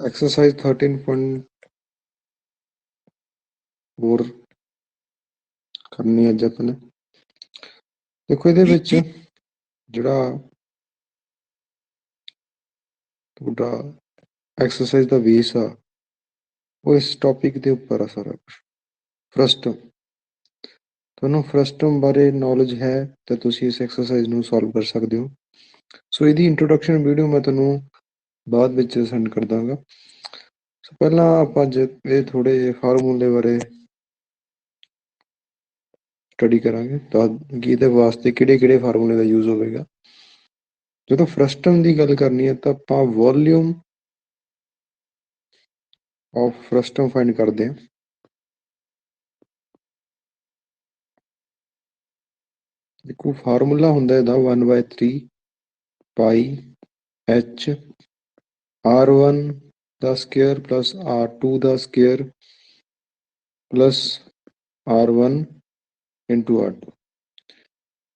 Exercise 13.4 करनी अज अपने। देखो ये जिहड़ा तुहाडा एक्सरसाइज का बेस आ वो इस टॉपिक के उपर आ सारा कुछ। फ्रस्टम तुहानूं फ्रस्टम बारे नॉलेज है तो तुसीं इस एक्सरसाइज नूं सॉल्व कर सकते हो। सो इसकी इंट्रोडक्शन वीडियो मैं तुहानूं बाद विच सेंड कर दांगा। सो पहलां आपां ये थोड़े जे फार्मूले बारे स्टडी करांगे कि इहदे वास्ते किहड़े फार्मूले का यूज होवेगा। जो फ्रस्टम की गल करनी है तो आप वॉल्यूम ऑफ फ्रस्टम फाइंड करते हैं। देखो फार्मूला होंदा है 1/3 पाई एच R1 द स्क्वायर प्लस R2 द square plus R1 into R2।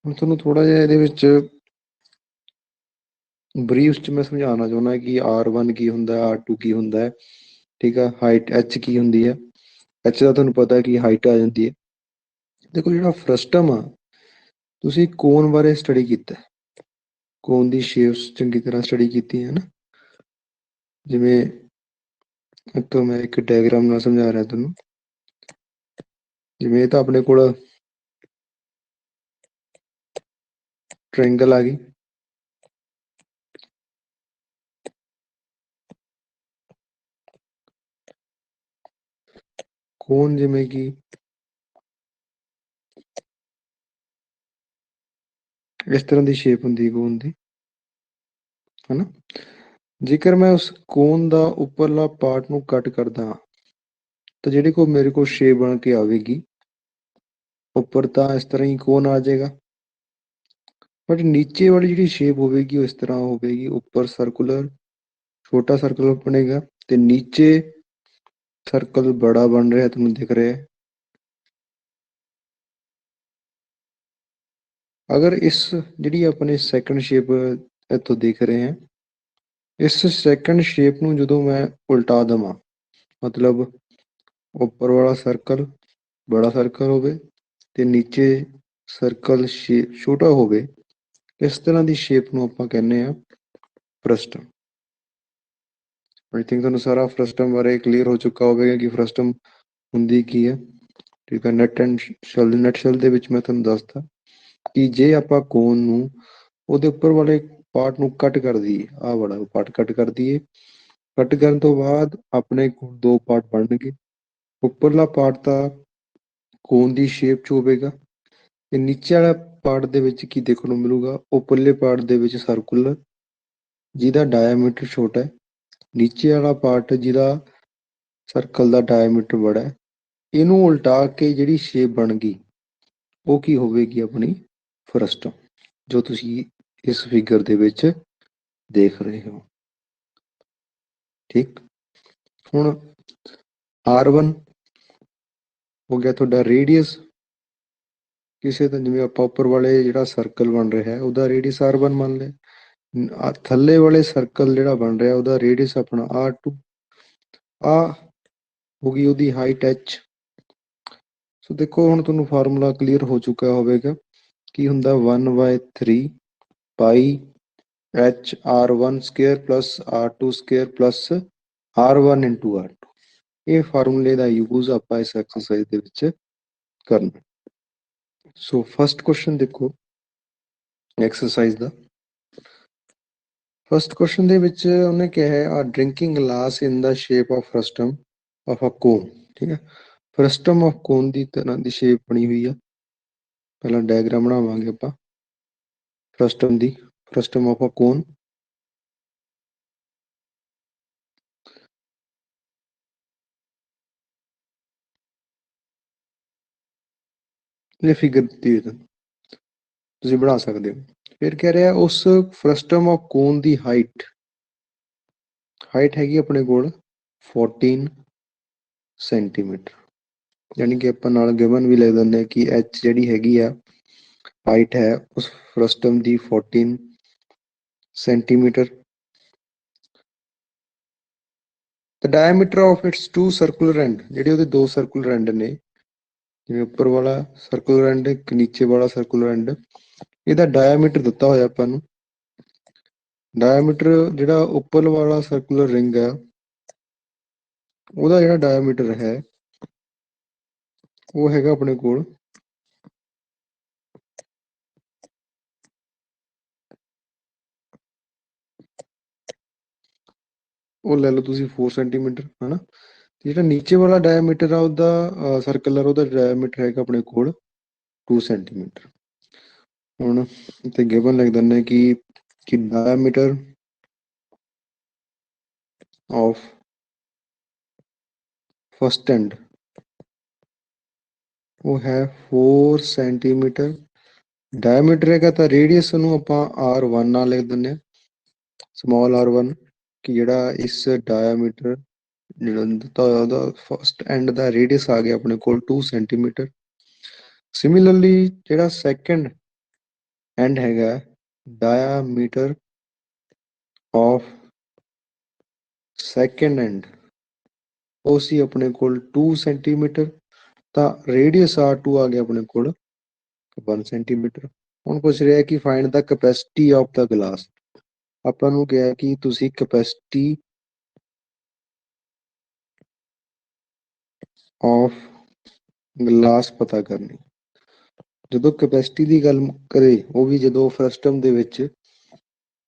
हम थोड़ा थोड़ा जिहा ब्रीफ च मैं समझाना चाहुंदा कि R1 की हुंदा है R2 की हुंदा है। ठीक है, हाइट एच की हुंदी है। एच का तुहानूं पता है कि हाइट आ जाती है। देखो जिहड़ा फ्रस्टम आ तुसीं कोन बारे स्टडी कीता है, कोन की शेप्स चंगी तरह स्टडी की है ना। जिवें तो मैं एक डायग्राम नाल समझा रहा तुहानूं। जिवें तो अपने कोल ट्रायंगल आ गई, कोन जिवें कि इस तरह की शेप होंगी कोन की, है ना। जेकर मैं उस कोन का उपरला पार्ट नूं कट करदा तो जिहड़ी को मेरे को शेप बन के आवेगी उपर तो इस तरह ही कोन आ जाएगा, बट नीचे वाली जिहड़ी शेप होवेगी इस तरह होवेगी। उपर सर्कुलर छोटा सर्कल बनेगा तो नीचे सर्कल बड़ा बन रहा है, तुहानूं दिख रहा है। अगर इस जिहड़ी अपने सैकंड शेप इत्थों देख रहे हैं, इस सैकंड शेप नूं जदों मैं उल्टा देवां, मतलब उपर वाला सर्कल बड़ा सर्कल होवे ते नीचे सर्कल शेप छोटा होवे, इस तरह की शेप नूं आपां कहने आ फ्रस्टम। आई थिंक तुहानूं सारा फ्रस्टम बारे क्लीयर हो चुका होवेगा कि फ्रस्टम हुंदी की है। ठीक है, नैट शैल दे विच मैं तुहानूं दसदा कि जे आपां कोन नूं ਉਹਦੇ ਉੱਪਰ ਵਾਲੇ ਪਾਰਟ ਨੂੰ ਕੱਟ ਕਰ ਦਈਏ, ਆਹ ਵਾਲਾ ਪਾਰਟ ਕੱਟ ਕਰ ਦਈਏ। ਕੱਟ ਕਰਨ ਤੋਂ ਬਾਅਦ ਆਪਣੇ ਕੋਲ ਦੋ ਪਾਰਟ ਬਣਨਗੇ। ਉੱਪਰਲਾ ਪਾਰਟ ਤਾਂ ਕੋਨ ਦੀ ਸ਼ੇਪ 'ਚ ਹੋਵੇਗਾ ਤੇ ਨੀਚੇ ਵਾਲਾ ਪਾਰਟ ਦੇ ਵਿੱਚ ਕੀ ਦੇਖਣ ਨੂੰ ਮਿਲੂਗਾ, ਉੱਪਰਲੇ ਪਾਰਟ ਦੇ ਵਿੱਚ ਸਰਕੂਲਰ ਜਿਹਦਾ ਡਾਇਆਮੀਟਰ ਛੋਟਾ ਹੈ, ਨੀਚੇ ਵਾਲਾ ਪਾਰਟ ਜਿਹਦਾ ਸਰਕਲ ਦਾ ਡਾਇਆਮੀਟਰ ਬੜਾ ਹੈ। ਇਹਨੂੰ ਉਲਟਾ ਕੇ ਜਿਹੜੀ ਸ਼ੇਪ ਬਣ ਗਈ ਉਹ ਕੀ ਹੋਵੇਗੀ, ਆਪਣੀ फ्रस्टम, जो तुसी इस फिगर दे विच देख रहे हो। ठीक, हुण R1 हो गया तुहाडा रेडियस। किसी का जिवें आपां उपर वाले जिहड़ा सर्कल बन रहा है उहदा रेडियस R1 मान लिया। थल्ले वाले सर्कल जिहड़ा बन रहा उहदा रेडियस अपना R2। आ होगी उहदी हाइट H। सो देखो हुण तुहानूं फार्मूला क्लीयर हो चुका होवेगा कि हुंदा 1/3 pi H R1 square plus R2 square plus R1 into R2। ये फार्मूले का यूज आप इस एक्सरसाइज दे विच करना। सो फर्स्ट क्वेश्चन देखो एक्सरसाइज का। फर्स्ट क्वेश्चन दे विच उन्हें क्या है, a drinking glass in the shape of frustum of a cone. ठीक है, फ्रस्टम ऑफ कोन की तरह की शेप बनी हुई है। पहला डायग्राम बनावांगे आपां फ्रस्टम दी, फ्रस्टम ऑफ अ कोन। ये फिगर दी है तुसीं बना सकते हो। फिर कह रहा है उस फ्रस्टम ऑफ कोन की हाइट, हाइट हैगी अपने कोल 14 सेंटीमीटर। यानी कि अपन नाल गिवन भी लिख दिंदे कि एच जिहड़ी हैगी आ हाइट है उस फ्रस्टम की 14 centimetre. The diameter of its two circular end, ਜਿਹੜੇ ਉਹਦੇ ਦੋ ਸਰਕੂਲਰ ਐਂਡ ਨੇ, ਜਿਵੇਂ ਉੱਪਰ ਵਾਲਾ ਸਰਕੂਲਰ ਐਂਡ ਇੱਕ ਨੀਚੇ ਵਾਲਾ ਸਰਕੂਲਰ ਐਂਡ, ਇਹਦਾ ਡਾਇਆਮੀਟਰ ਦਿੱਤਾ ਹੋਇਆ ਆਪਾਂ ਨੂੰ। ਡਾਇਆਮੀਟਰ ਜਿਹੜਾ ਉੱਪਰ ਵਾਲਾ ਸਰਕੂਲਰ ਰਿੰਗ ਹੈ ਉਹਦਾ ਜਿਹੜਾ ਡਾਇਆਮੀਟਰ ਹੈ ਉਹ ਹੈਗਾ ਆਪਣੇ ਕੋਲ ਉਹ ਲੈ ਲਓ ਤੁਸੀਂ 4 ਸੈਂਟੀਮੀਟਰ ਹੈ ਨਾ। ਜਿਹੜਾ ਨੀਚੇ ਵਾਲਾ ਡਾਇਆਮੀਟਰ ਆ ਉਹਦਾ ਸਰਕਲਰ, ਉਹਦਾ ਡਾਇਆਮੀਟਰ ਹੈਗਾ ਆਪਣੇ ਕੋਲ 2 ਸੈਂਟੀਮੀਟਰ। ਹੁਣ ਇੱਥੇ ਗਿਵਨ ਲਿਖ ਦਿੰਦੇ ਕਿ ਡਾਇਆਮੀਟਰ ਆਫ ਫਸਟ ਐਂਡ ਉਹ ਹੈ 4 ਸੈਂਟੀਮੀਟਰ। ਡਾਇਆਮੀਟਰ ਹੈਗਾ ਤਾਂ ਰੇਡੀਅਸ ਨੂੰ ਆਪਾਂ r1 ਨਾਲ ਲਿਖ ਦਿੰਦੇ ਹਾਂ, ਸਮਾਲ r1, ਕਿ ਜਿਹੜਾ ਇਸ ਡਾਇਆਮੀਟਰ ਜਿਹੜਾ ਦਿੱਤਾ ਹੋਇਆ ਉਹਦਾ ਫਸਟ ਐਂਡ ਦਾ ਰੇਡੀਅਸ ਆ ਗਿਆ ਆਪਣੇ ਕੋਲ 2 ਸੈਂਟੀਮੀਟਰ। ਸਿਮਿਲਰਲੀ ਜਿਹੜਾ ਸੈਕੰਡ ਐਂਡ ਹੈਗਾ ਡਾਇਆਮੀਟਰ ਆਫ ਸੈਕੰਡ ਐਂਡ ਉਹ ਸੀ ਆਪਣੇ ਕੋਲ 2 ਸੈਂਟੀਮੀਟਰ, ਤਾਂ ਰੇਡੀਅਸ r2 ਆ ਗਿਆ ਆਪਣੇ ਕੋਲ 1 ਸੈਂਟੀਮੀਟਰ। ਹੁਣ ਪੁੱਛ ਰਿਹਾ ਕਿ find the capacity of the glass. ਆਪਾਂ ਨੂੰ ਕਿਹਾ ਕਿ ਤੁਸੀਂ ਕੈਪੈਸਿਟੀ ਆਫ ਗਲਾਸ ਪਤਾ ਕਰਨੀ। ਜਦੋਂ ਕੈਪੈਸਿਟੀ ਦੀ ਗੱਲ ਕਰੇ, ਉਹ ਵੀ ਜਦੋਂ ਫਸਟ ਟਰਮ ਦੇ ਵਿੱਚ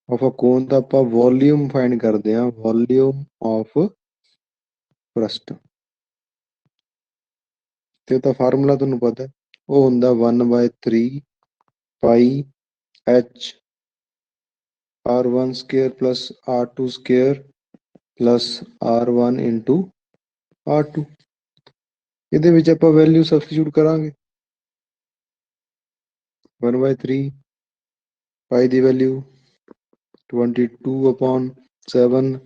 ਆਫ ਅ ਕੋਨ, ਤਾਂ ਆਪਾਂ ਵੋਲਿਊਮ ਫਾਈਂਡ ਕਰਦੇ ਹਾਂ, ਵੋਲਿਊਮ ਆਫ ਫਸਟ, ਤੇ ਉਹਦਾ ਫਾਰਮੂਲਾ ਤੁਹਾਨੂੰ ਪਤਾ ਉਹ ਹੁੰਦਾ 1/3 pi h r1 square plus r2 square plus r1 into r2। ਇਹਦੇ ਵਿੱਚ ਆਪਾਂ ਵੈਲਿਊ ਸਬਸਟੀਟਿਊਟ ਕਰਾਂਗੇ। 1/3 ਪਾਈ ਦੀ ਵੈਲਿਊ 22/7,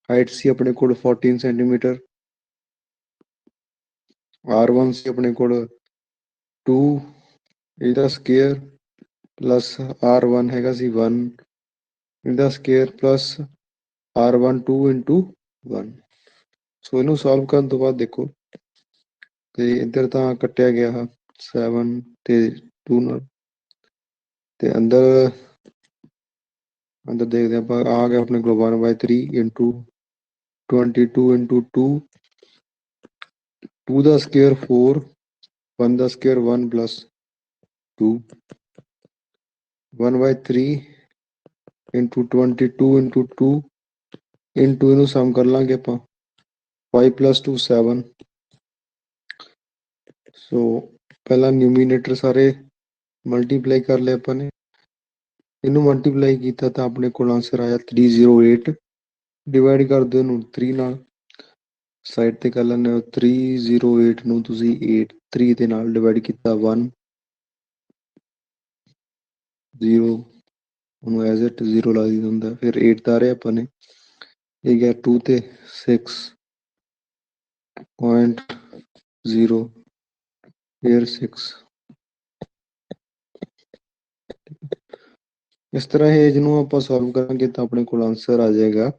ਹਾਈਟ ਸੀ ਆਪਣੇ ਕੋਲ 14 ਸੈਂਟੀਮੀਟਰ, r1 ਸੀ ਆਪਣੇ ਕੋਲ 2 ਇਹਦਾ ਸਕੁਅਰ ਪਲੱਸ r1 ਹੈਗਾ ਸੀ 1 ਇਹਦਾ ਸਕੁਅਰ ਪਲੱਸ r1 2 ਇੰਟੂ 1। ਸੋ ਇਹਨੂੰ ਸੋਲਵ ਕਰਨ ਤੋਂ ਬਾਅਦ ਦੇਖੋ ਤੇ ਇੱਧਰ ਤਾਂ ਕੱਟਿਆ ਗਿਆ 7 ਤੇ 2 ਨਾਲ, ਤੇ ਅੰਦਰ ਦੇਖਦੇ ਆਪਾਂ ਆ ਗਿਆ ਆਪਣੇ ਕੋਲ 1/3 ਇੰਟੂ 22 ਇੰਟੂ 2, 2 ਦਾ ਸਕੁਅਰ 4, 1 ਦਾ square 1 plus 2, 1/3 into 22 into 2 into ਇਹਨੂੰ ਸਮ ਕਰ ਲਾਂਗੇ ਆਪਾਂ 5 ਪਲੱਸ 2 7। ਸੋ ਪਹਿਲਾਂ ਨਿਊਮੀਨੇਟਰ ਸਾਰੇ ਮਲਟੀਪਲਾਈ ਕਰ ਲਏ ਆਪਾਂ ਨੇ, ਇਹਨੂੰ ਮਲਟੀਪਲਾਈ ਕੀਤਾ ਤਾਂ ਆਪਣੇ ਕੋਲ ਆਂਸਰ ਆਇਆ 308। ਡਿਵਾਈਡ ਕਰ ਦਿਓ ਇਹਨੂੰ 3 ਨਾਲ, ਸਾਈਡ ਤੇ ਕਰ ਲੈਂਦੇ ਹੋ 308 ਨੂੰ ਤੁਸੀਂ 8 3 ਦੇ ਨਾਲ ਡਿਵਾਈਡ ਕੀਤਾ 1 0 ਉਹਨੂੰ ਐਜ਼ ਇਟ 0 ਲਾ ਦਿੰਦਾ ਹੁੰਦਾ, ਫਿਰ 8 ਤਾਰੇ ਆਪਾਂ ਨੇ, ਇਹ ਗਿਆ 2 ਤੇ 6.0 ਫਿਰ 6। ਇਸ ਤਰ੍ਹਾਂ ਇਹ ਜਿਹਨੂੰ ਆਪਾਂ ਸੋਲਵ ਕਰਾਂਗੇ ਤਾਂ ਆਪਣੇ ਕੋਲ ਆਂਸਰ ਆ ਜਾਏਗਾ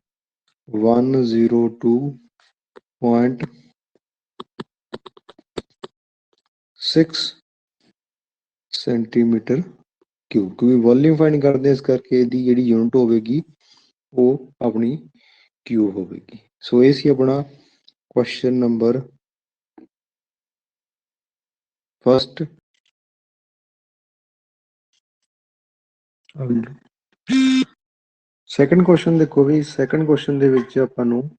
102.6 ਸੈਂਟੀਮੀਟਰ ਕਿਊਬ, ਕਿਉਂਕਿ ਵੋਲਿਊਮ ਫਾਈਂਡ ਕਰਦੇ ਇਸ ਕਰਕੇ ਇਹਦੀ ਜਿਹੜੀ ਯੂਨਿਟ ਹੋਵੇਗੀ ਉਹ ਆਪਣੀ ਕਿਊਬ ਹੋਵੇਗੀ। ਸੋ ਇਹ ਸੀ ਆਪਣਾ question number first. Second question ਦੇਖੋ ਵੀ, ਸੈਕੰਡ ਕੁਐਸਚਨ ਦੇ ਵਿੱਚ ਆਪਾਂ ਨੂੰ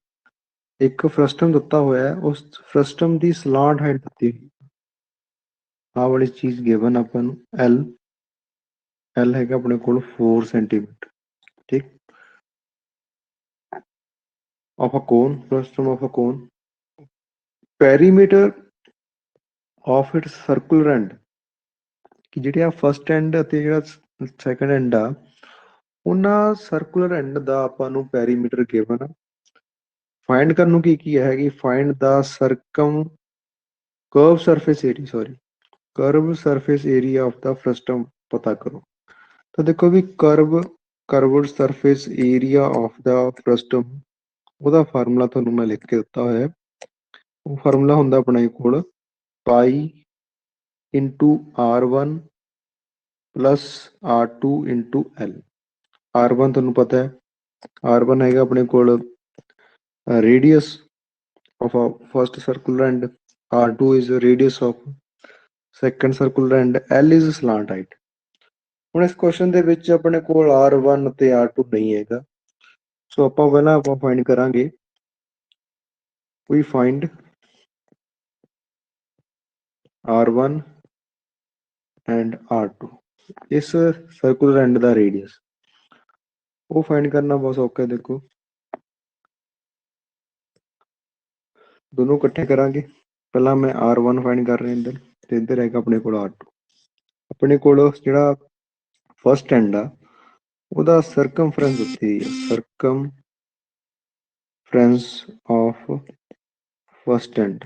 ਇੱਕ ਫਰਸਟਮ ਦਿੱਤਾ ਹੋਇਆ ਹੈ, ਉਸ ਫਰਸਟਮ ਦੀ ਸਲਾਂਟ ਹਾਈਟ ਦਿੱਤੀ ਹੋਈ, ਆਹ ਵਾਲੀ ਚੀਜ਼ ਗਿਵਨ ਆਪਾਂ ਨੂੰ L ਹੈਗਾ ਆਪਣੇ ਕੋਲ 4 ਸੈਂਟੀਮੀਟਰ, ਠੀਕ। Of a cone, frustum of a cone, perimeter of its circular end, ਕਿ ਜਿਹੜੇ ਆ ਫਸਟ ਐਂਡ ਅਤੇ ਜਿਹੜਾ ਸੈਕੰਡ ਐਂਡ ਆ ਉਹਨਾਂ ਸਰਕੂਲਰ ਐਂਡ ਦਾ ਆਪਾਂ ਨੂੰ ਪੈਰੀਮੀਟਰ ਗਿਵਨ ਆ। ਫਾਈਂਡ ਕਰਨ ਨੂੰ ਕੀ ਹੈ ਕਿ find the curve surface area of the frustum ਪਤਾ ਕਰੋ। ਤਾਂ ਦੇਖੋ ਵੀ curved surface area of the frustum ਉਹਦਾ ਫਾਰਮੂਲਾ ਤੁਹਾਨੂੰ ਮੈਂ ਲਿਖ ਕੇ ਦਿੱਤਾ ਹੋਇਆ। ਉਹ ਫਾਰਮੂਲਾ ਹੁੰਦਾ ਆਪਣੇ ਕੋਲ pi into R1 plus R2 into L। R1 ਤੁਹਾਨੂੰ ਪਤਾ ਹੈ R1 ਹੈਗਾ ਆਪਣੇ ਕੋਲ radius of a first circular end, R2 is radius of second circular end, L is slant height। ਹੁਣ ਇਸ ਕੁਐਸਚਨ ਦੇ ਵਿੱਚ ਆਪਣੇ ਕੋਲ R1 ਤੇ R2 ਨਹੀਂ ਹੈਗਾ, ਸੋ ਆਪਾਂ ਪਹਿਲਾਂ ਫਾਈਂਡ ਕਰਾਂਗੇ, we find R1 and R2, ਇਸ ਸਰਕੂਲਰ ਐਂਡ ਦਾ ਰੇਡੀਅਸ ਉਹ ਫਾਈਂਡ ਕਰਨਾ ਬਹੁਤ ਔਖਾ ਹੈ। ਦੇਖੋ ਦੋਨੋਂ ਇਕੱਠੇ ਕਰਾਂਗੇ, ਪਹਿਲਾਂ ਮੈਂ R1 ਫਾਈਂਡ ਕਰ ਰਿਹਾ ਇੱਧਰ, ਤੇ ਇੱਧਰ ਹੈਗਾ ਆਪਣੇ ਕੋਲ R2। ਆਪਣੇ ਕੋਲ ਜਿਹੜਾ ਫਸਟ ਐਂਡ ਆ ਉਹਦਾ ਸਰਕਮਫਰੈਂਸ ਦਿੱਤੀ ਹੈ, ਸਰਕਮਫਰੈਂਸ ਆਫ ਫਸਟ ਐਂਡ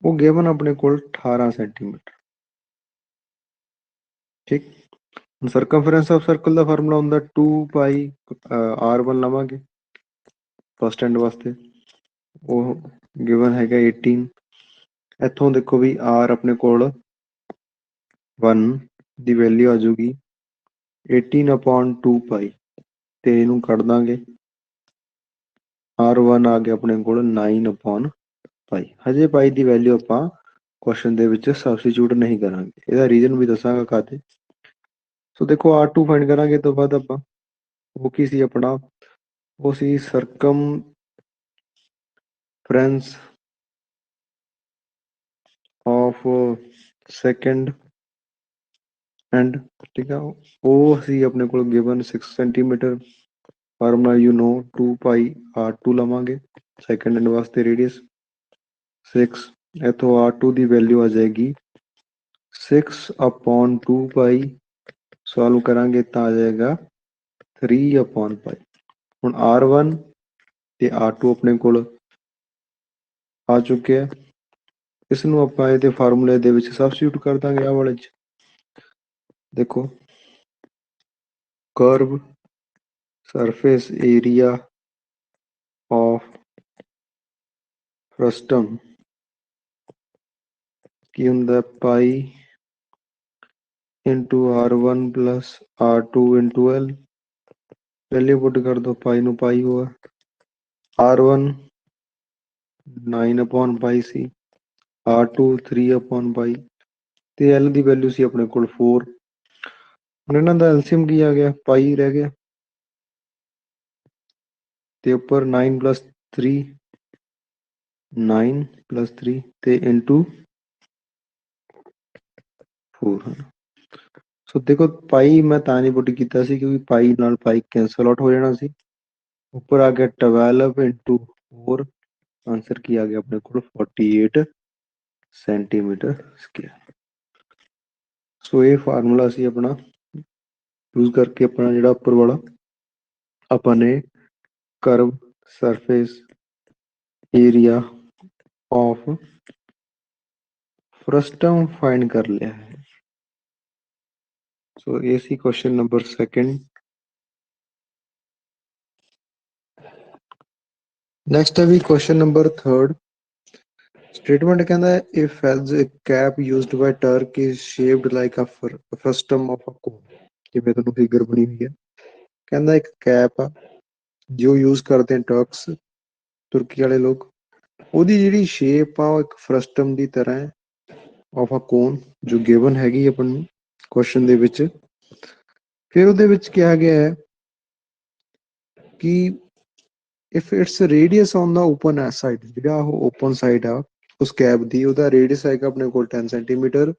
ਉਹ ਗਿਵਨ ਆਪਣੇ ਕੋਲ 18 ਸੈਂਟੀਮੀਟਰ। ਠੀਕ, ਹੁਣ ਸਰਕਮਫਰੈਂਸ ਆਫ ਸਰਕਲ ਦਾ ਫਾਰਮੂਲਾ ਹੁੰਦਾ 2 ਪਾਈ R1 ਲਵਾਂਗੇ ਫਸਟ ਐਂਡ ਵਾਸਤੇ, ਉਹ ਗਿਵਨ ਹੈਗਾ 18। ਇੱਥੋਂ ਦੇਖੋ ਵੀ R ਆਪਣੇ ਕੋਲ 1 ਦੀ ਵੈਲਿਊ ਆ ਜਾਊਗੀ 18/2 ਪਾਈ, ਤੇ ਇਹਨੂੰ ਕੱਢ ਦਾਂਗੇ, R1 ਆ ਗਿਆ ਆਪਣੇ ਕੋਲ 9/ਪਾਈ। ਹਜੇ ਪਾਈ ਦੀ ਵੈਲਿਊ ਆਪਾਂ ਕੁਐਸਚਨ ਦੇ ਵਿੱਚ ਸਬਸਟੀਚਿਊਟ ਨਹੀਂ ਕਰਾਂਗੇ, ਇਹਦਾ ਰੀਜ਼ਨ ਵੀ ਦੱਸਾਂਗਾ ਕਾਹਤੇ। ਸੋ ਦੇਖੋ R2 ਫਾਈਂਡ ਕਰਾਂਗੇ ਤੋਂ ਬਾਅਦ ਆਪਾਂ, ਉਹ ਕੀ ਸੀ ਆਪਣਾ, ਉਹ ਸੀ ਸਰਕਮਫਰੈਂਸ ਆਫ ਸੈਕੰਡ ਐਂਡ। ਠੀਕ ਆ, ਉਹ ਸੀ ਆਪਣੇ ਕੋਲ given 6 centimetre. Formula you know 2 pi R2 ਲਵਾਂਗੇ ਸੈਕੰਡ ਐਂਡ ਵਾਸਤੇ ਰੇਡੀਅਸ 6, ਇੱਥੋਂ R2 ਦੀ ਵੈਲਿਊ ਆ ਜਾਏਗੀ 6/2 ਪਾਈ, ਸੋਲਵ ਕਰਾਂਗੇ ਤਾਂ ਆ ਜਾਏਗਾ 3/ਪਾਈ। ਹੁਣ R1 ਤੇ R2 ਆਪਣੇ ਕੋਲ ਆ ਚੁੱਕੇ ਆ, ਇਸ ਨੂੰ ਆਪਾਂ ਇਹਦੇ ਫਾਰਮੂਲੇ ਦੇ ਵਿੱਚ ਸਬਸਟੀਟਿਊਟ ਕਰ ਦਾਂਗੇ। ਆਹ ਵਾਲੇ 'ਚ ਦੇਖੋ curve surface area of frustum ਕੀ ਹੁੰਦਾ, pi into R1 plus R2 into L। Value put ਕਰ ਦੋ, ਪਾਈ ਨੂੰ ਪਾਈ ਹੋਆ, R1 9/ਪਾਈ ਸੀ, R2 3/ਪਾਈ, ਤੇ L ਦੀ ਵੈਲਿਊ ਸੀ ਆਪਣੇ ਕੋਲ 4। ਹੁਣ ਇਹਨਾਂ ਦਾ ਐਲਸੀਐਮ ਕੀ ਆ ਗਿਆ, ਪਾਈ ਰਹਿ ਗਿਆ, ਤੇ ਉੱਪਰ 9 + 3 9 + 3 ਤੇ ਇੰਟੂ 4। ਸੋ ਦੇਖੋ ਪਾਈ ਮੈਂ ਤਾਂ ਨਹੀਂ ਪੁੱਟ ਕੀਤਾ ਸੀ ਕਿਉਂਕਿ ਪਾਈ ਨਾਲ ਪਾਈ ਕੈਂਸਲ ਆਊਟ ਹੋ ਜਾਣਾ ਸੀ। ਉੱਪਰ ਆ ਗਿਆ 12 ਇੰਟੂ 4, ਆਂਸਰ ਕੀ ਆ ਗਿਆ ਆਪਣੇ ਕੋਲ 48 ਸੈਂਟੀਮੀਟਰ ਸਕੁਅਰ। ਸੋ ਇਹ ਫਾਰਮੂਲਾ ਸੀ ਆਪਣਾ, ਯੂਜ਼ ਕਰਕੇ ਆਪਣਾ ਜਿਹੜਾ ਉੱਪਰ ਵਾਲਾ ਆਪਾਂ ਨੇ curve surface area of frustum find ਕਰ ਲਿਆ ਹੈ। ਸੋ ਇਹ ਸੀ ਕੁਐਸਚਨ ਨੰਬਰ 2। ਨੈਕਸਟ ਹੈ ਵੀ ਕੁਐਸਚਨ ਨੰਬਰ 3। ਸਟੇਟਮੈਂਟ ਕਹਿੰਦਾ if has a cap used by Turk is shaped like a frustum of a cone. ਜਿਵੇਂ ਤੁਹਾਨੂੰ ਫਿਗਰ ਬਣੀ ਹੋਈ ਹੈ, ਕਹਿੰਦਾ ਇੱਕ ਕੈਪ ਆ ਜੋ ਯੂਜ਼ ਕਰਦੇ ਟਰਕਸ, ਤੁਰਕੀ ਵਾਲੇ ਲੋਕ, ਉਹਦੀ ਜਿਹੜੀ ਸ਼ੇਪ ਆ ਉਹ ਇੱਕ ਫਰਸਟਮ ਦੀ ਤਰ੍ਹਾਂ ਹੈ ਆਫ ਅ ਕੋਨ, ਜੋ ਗਿਵਨ ਹੈਗੀ ਆਪਾਂ ਨੂੰ ਕੁਐਸਚਨ ਦੇ ਵਿੱਚ। ਫਿਰ ਉਹਦੇ ਵਿੱਚ ਕਿਹਾ ਗਿਆ ਹੈ ਕਿ if it's radius on the open side, ਜਿਹੜਾ ਉਹ ਓਪਨ ਸਾਈਡ ਆ ਉਸ ਕੈਪ ਦੀ, ਉਹਦਾ ਰੇਡੀਅਸ ਹੈਗਾ ਆਪਣੇ ਕੋਲ 10 centimetre,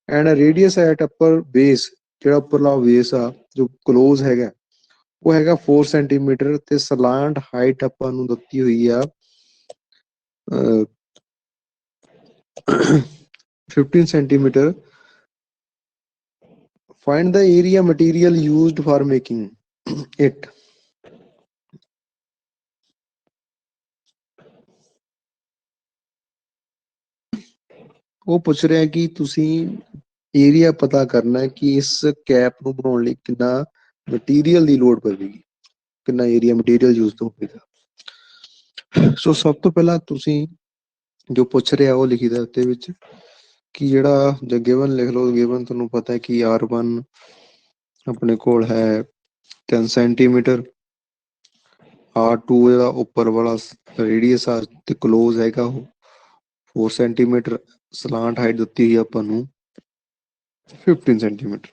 and radius at upper base, ਜਿਹੜਾ ਉੱਪਰਲਾ ਬੇਸ ਆ ਜੋ ਕਲੋਜ਼ ਹੈਗਾ ਉਹ ਹੈਗਾ 4 ਸੈਂਟੀਮੀਟਰ, ਤੇ ਸਲਾਂਟ ਹਾਈਟ ਆਪਾਂ ਨੂੰ ਦਿੱਤੀ ਹੋਈ ਆ 15 centimetre. Find the area material used for making it. ਉਹ ਪੁੱਛ ਰਿਹਾ ਕਿ ਤੁਸੀਂ ਏਰੀਆ ਪਤਾ ਕਰਨਾ ਹੈ ਕਿ ਇਸ ਕੈਪ ਨੂੰ ਬਣਾਉਣ ਲਈ ਕਿੰਨਾ ਮਟੀਰੀਅਲ ਦੀ ਲੋੜ ਪਵੇਗੀ। ਕਿੰਨਾ ਏਰੀਆ ਮਟੀਰੀਅਲ ਯੂਜ਼ ਹੋਵੇਗਾ। ਸੋ ਸਭ ਤੋਂ ਪਹਿਲਾਂ ਤੁਸੀਂ ਜੋ ਪੁੱਛ ਰਿਹਾ ਉਹ ਲਿਖੀ ਦਾ ਉੱਤੇ ਵਿੱਚ ਕਿ ਜਿਹੜਾ ਜੇ ਗਿਵਨ ਲਿਖ ਲਓ, ਗਿਵਨ ਤੁਹਾਨੂੰ ਪਤਾ ਹੈ ਕਿ R1 ਆਪਣੇ ਕੋਲ ਹੈ 10 ਸੈਂਟੀਮੀਟਰ, R2 ਇਹਦਾ ਉੱਪਰ ਵਾਲਾ ਰੇਡੀਅਸ ਆ ਤੇ ਕਲੋਜ਼ ਹੈਗਾ ਉਹ 4 ਸੈਂਟੀਮੀਟਰ, ਸਲਾਂਟ ਹਾਈਟ ਦਿੱਤੀ ਹੋਈ ਆਪਾਂ ਨੂੰ 15 ਸੈਂਟੀਮੀਟਰ।